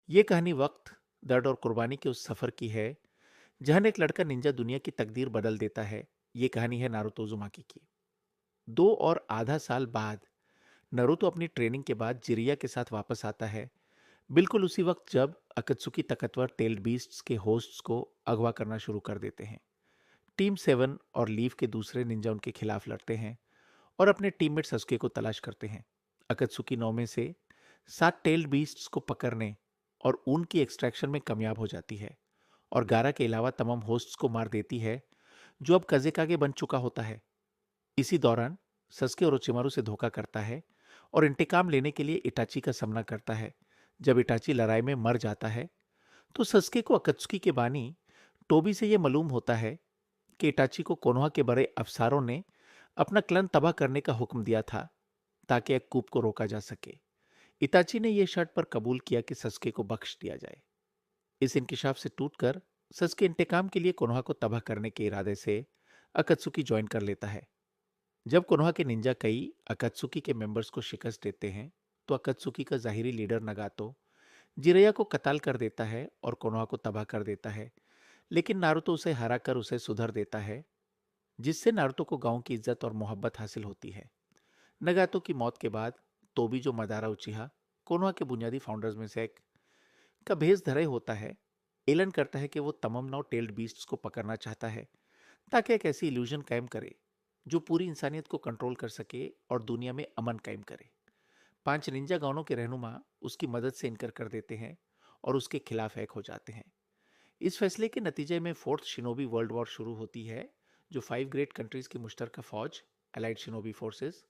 ये कहानी वक्त, दर्द और कुर्बानी के उस सफर की है जहां एक लड़का निंजा दुनिया की तकदीर बदल देता है। ये कहानी है नारुतो उज़ुमाकी की। 2 और आधा साल बाद नारुतो अपनी ट्रेनिंग के बाद जिरिया के साथ वापस आता है, बिल्कुल उसी वक्त जब अकत्सुकी ताकतवर टेल्ड बीस्ट्स के होस्ट्स को अगवा करना शुरू कर देते हैं। टीम 7 और लीव के दूसरे निंजा उनके खिलाफ लड़ते हैं और अपने टीममेट सस्के को तलाश करते हैं। अकत्सुकी 9 में से 7 टेल्ड बीस्ट्स को पकड़ने और उनकी एक्सट्रैक्शन में कामयाब हो जाती है और गारा के अलावा तमाम होस्ट्स को मार देती है, जो अब कज़ेकागे बन चुका होता है। इसी दौरान सस्के ओरोचिमारू से धोखा करता है और इंतकाम लेने के लिए इटाची का सामना करता है। जब इटाची लड़ाई में मर जाता है तो सस्के को अकत्सुकी के बानी टोबी से यह मालूम होता है कि इटाची को कोनोहा के बड़े अफसरों ने अपना क्लन तबाह करने का हुक्म दिया था ताकि एक कूप को रोका जा सके। इताची ने यह शर्त पर कबूल किया कि सस्के को बख्श दिया जाए। इस इंकिशाफ से टूटकर सस्के इंतकाम के लिए कोनोहा को तबाह करने के इरादे से अकत्सुकी ज्वाइन कर लेता है। जब कोनोहा के निंजा कई अकत्सुकी के मेंबर्स को शिकस्त देते हैं तो अकत्सुकी का जाहिरी लीडर नगातो जिरैया को कत्ल कर देता है और कोनोहा को तबाह कर देता है, लेकिन नारुतो उसे हराकर उसे सुधर देता है, जिससे नारुतो को गांव की इज्जत और मोहब्बत हासिल होती है। नगातो की मौत के बाद तोबी, जो मदारा उचिहा कोनोहा के बुनियादी फाउंडर्स में से एक का भेष धरे होता है, एलन करता है कि वो तमाम 9 टेल्ड बीस्ट्स को पकड़ना चाहता है ताकि एक ऐसी इल्यूजन कायम करे जो पूरी इंसानियत को कंट्रोल कर सके और दुनिया में अमन कायम करे। 5 निंजा गाउनों के रहनुमा उसकी मदद से इनकार कर देते हैं और उसके खिलाफ एक हो जाते हैं। इस फैसले के नतीजे में फोर्थ शिनोबी वर्ल्ड वॉर शुरू होती है, जो 5 ग्रेट कंट्रीज की मुश्तरका फौज, एलाइड शिनोबी फोर्सेस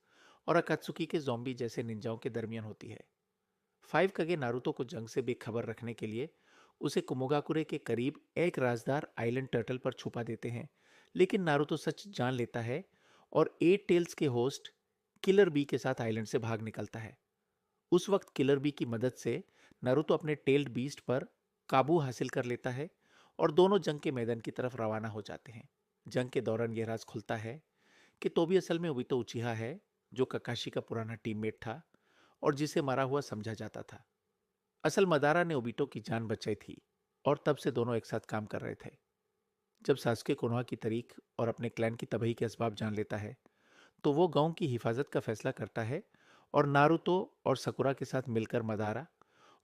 और अकात्सुकी के ज़ॉम्बी जैसे निंजाओं के दरमियान होती है। 5 कगे नारुतो को जंग से बेखबर रखने के लिए उसे कुमोगाकुरे के करीब एक राजदार आइलैंड टर्टल पर छुपा देते हैं, लेकिन नारुतो सच जान लेता है और 8 टेल्स के होस्ट किलर बी के साथ आइलैंड से भाग निकलता है। उस वक्त किलर बी की मदद से नारुतो अपने टेल्ड बीस्ट पर काबू हासिल कर लेता है और दोनों जंग के मैदान की तरफ रवाना हो जाते हैं। जंग के दौरान यह राज खुलता है कि तोबी असल में ओबितो उचिहा है, जो ककाशी का पुराना टीममेट था और जिसे मारा हुआ समझा जाता था। असल मदारा ने ओबिटो की जान बचाई थी और तब से दोनों एक साथ काम कर रहे थे। जब सासुके कोनोहा की तारीख और अपने क्लैन की तबाही के असबाब जान लेता है तो वो गांव की हिफाजत का फैसला करता है और नारुतो और सकुरा के साथ मिलकर मदारा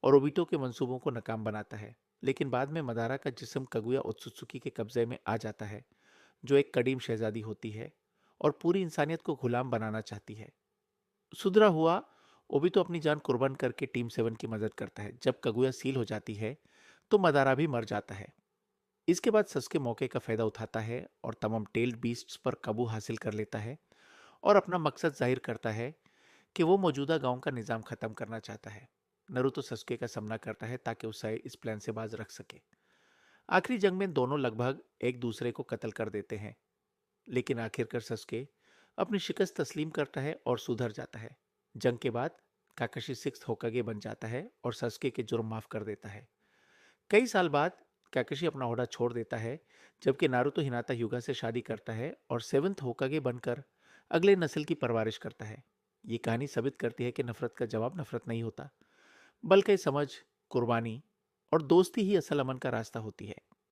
और ओबिटो के मंसूबों को नाकाम बनाता है। लेकिन बाद में मदारा का जिस्म कगुया ओत्सुत्सुकी के कब्जे में आ जाता है, जो एक कदीम शहजादी होती है और पूरी इंसानियत को गुलाम बनाना चाहती है। सुधरा हुआ ओबितो अपनी जान कुर्बान करके टीम 7 की मदद करता है। जब कगुया सील हो जाती है तो मदारा भी मर जाता है। इसके बाद सस्के मौके का फायदा उठाता है और तमाम टेल्ड बीस्ट्स पर काबू हासिल कर लेता है और अपना मकसद जाहिर करता है कि वो मौजूदा गांव का निजाम खत्म करना चाहता है। नरूतो सस्के का सामना करता है ताकि उसे इस प्लान से बाज रख सके। आखिरी जंग में दोनों लगभग एक दूसरे को कत्ल कर देते हैं, लेकिन आखिरकार सस्के अपनी शिकस्त तस्लीम करता है और सुधर जाता है। जंग के बाद काकाशी 6 होकागे बन जाता है और सस्के के जुर्म माफ कर देता है। कई साल बाद काकाशी अपना ओहदा छोड़ देता है, जबकि नारुतो हिनाता युगा से शादी करता है और 7th होकागे बनकर अगले नस्ल की परवरिश करता है। ये कहानी साबित करती है कि नफरत का जवाब नफरत नहीं होता, बल्कि समझ, कुर्बानी और दोस्ती ही असल अमन का रास्ता होती है।